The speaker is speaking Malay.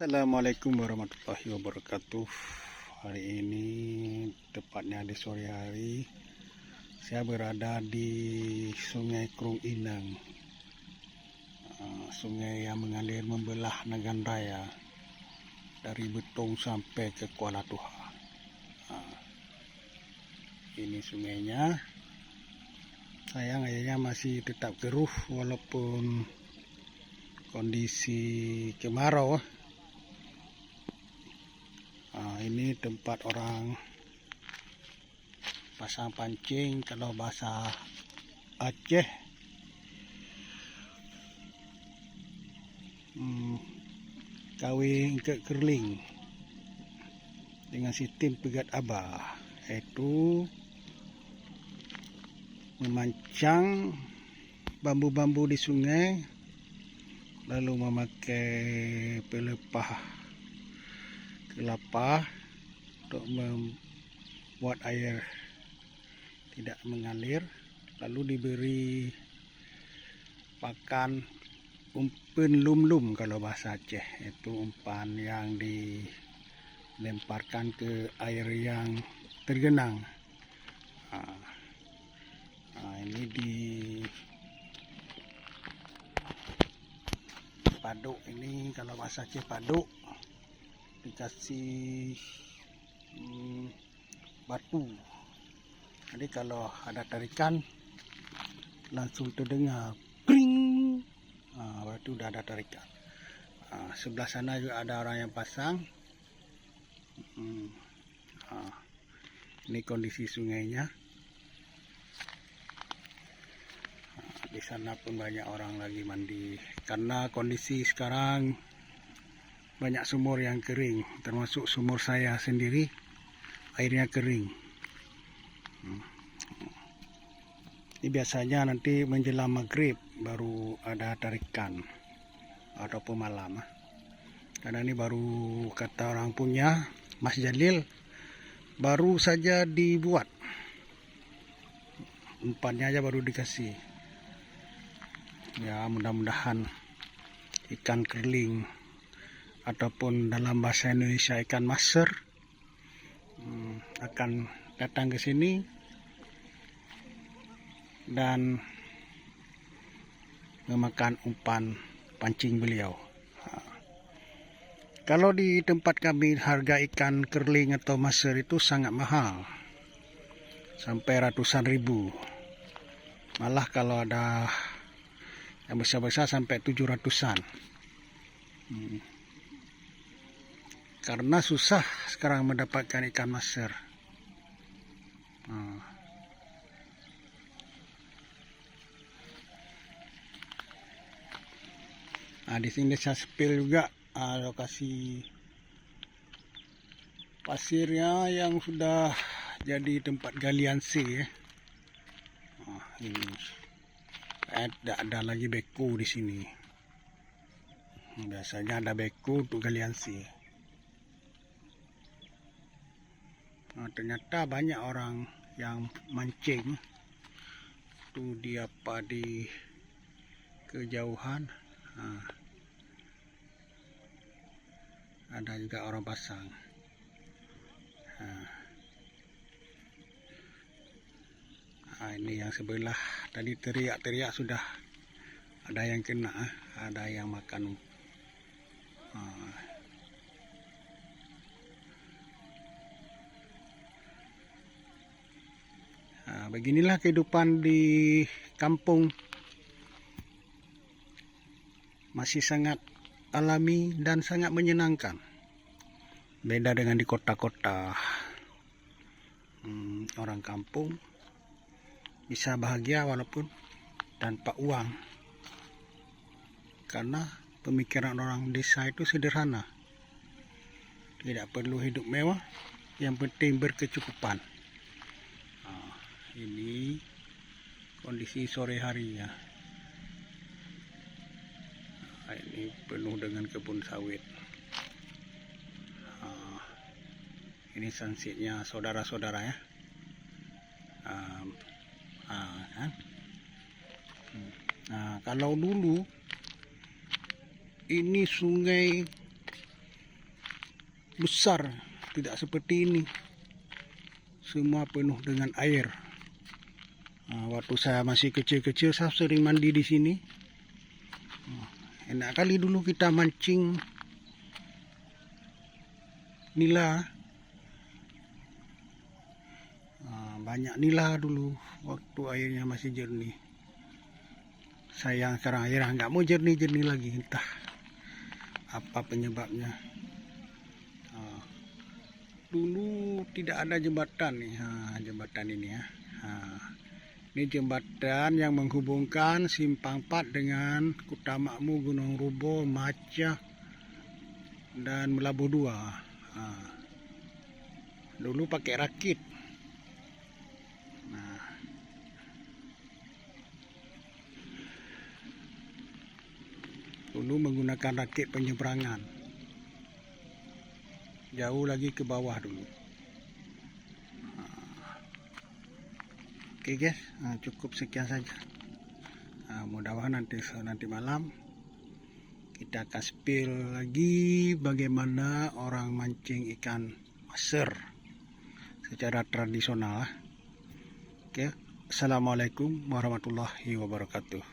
Assalamualaikum warahmatullahi wabarakatuh. Hari ini tepatnya di sore hari saya berada di Sungai Krung Ineng, sungai yang mengalir membelah Nagan Raya dari Betong sampai ke Kuala Tuha. Ini sungainya. Sayang airnya masih tetap keruh walaupun kondisi kemarau. Ini tempat orang pasang pancing, kalau bahasa Aceh kawin ke kerling dengan sistem pegat abah, yaitu memancang bambu-bambu di sungai lalu memakai pelepah kelapa untuk membuat air tidak mengalir, lalu diberi pakan umpan lum-lum kalau bahasa Aceh, yaitu umpan yang dilemparkan ke air yang tergenang. Ini di paduk, ini kalau bahasa Aceh paduk, dikasih batu. Jadi kalau ada tarikan langsung terdengar pring, berarti udah ada tarikan. Sebelah sana juga ada orang yang pasang. Ini kondisi sungainya. Di sana pun banyak orang lagi mandi karena kondisi sekarang banyak sumur yang kering, termasuk sumur saya sendiri airnya kering. Ini biasanya nanti menjelang maghrib baru ada tarikan ataupun malam. Karena ini baru, kata orang punya, Mas Jalil, baru saja dibuat, umpannya aja baru dikasih. Ya, mudah-mudahan ikan kerling ataupun dalam bahasa Indonesia ikan maser akan datang ke sini dan memakan umpan pancing beliau. Kalau di tempat kami harga ikan kerling atau maser itu sangat mahal, sampai ratusan ribu. Malah kalau ada yang besar-besar sampai 700-an. Karena susah sekarang mendapatkan ikan maser. Di sini saya spill juga lokasi pasirnya yang sudah jadi tempat galian C. Ini ada lagi beko di sini. Biasanya ada beko untuk galian C. Ternyata banyak orang yang mancing tuh dia di kejauhan. Ada juga orang pasang. Ini yang sebelah tadi teriak-teriak sudah ada yang kena, ada yang makan. Beginilah kehidupan di kampung, masih sangat alami dan sangat menyenangkan. Beda dengan di kota-kota. Orang kampung bisa bahagia walaupun tanpa uang, karena pemikiran orang desa itu sederhana, tidak perlu hidup mewah, yang penting berkecukupan. Ini kondisi sore harinya. Ini penuh dengan kebun sawit. Ini sunsetnya saudara-saudara ya. Kalau dulu ini sungai besar, tidak seperti ini. Semua penuh dengan air. Waktu saya masih kecil-kecil, saya sering mandi di sini. Enak kali dulu kita mancing nila. Banyak nila dulu waktu airnya masih jernih. Sayang sekarang airnya nggak mau jernih-jernih lagi, entah apa penyebabnya. Dulu tidak ada jembatan nih, jembatan ini ya. Ini jembatan yang menghubungkan Simpang 4 dengan Kutamakmu, Gunung Rubo, Macah, dan Melabuh 2. Dulu pakai rakit. Dulu menggunakan rakit penyeberangan. Jauh lagi ke bawah dulu. Oke guys, cukup sekian saja. Mudah-mudahan nanti malam kita akan spill lagi bagaimana orang mancing ikan maser secara tradisional. Oke, assalamualaikum warahmatullahi wabarakatuh.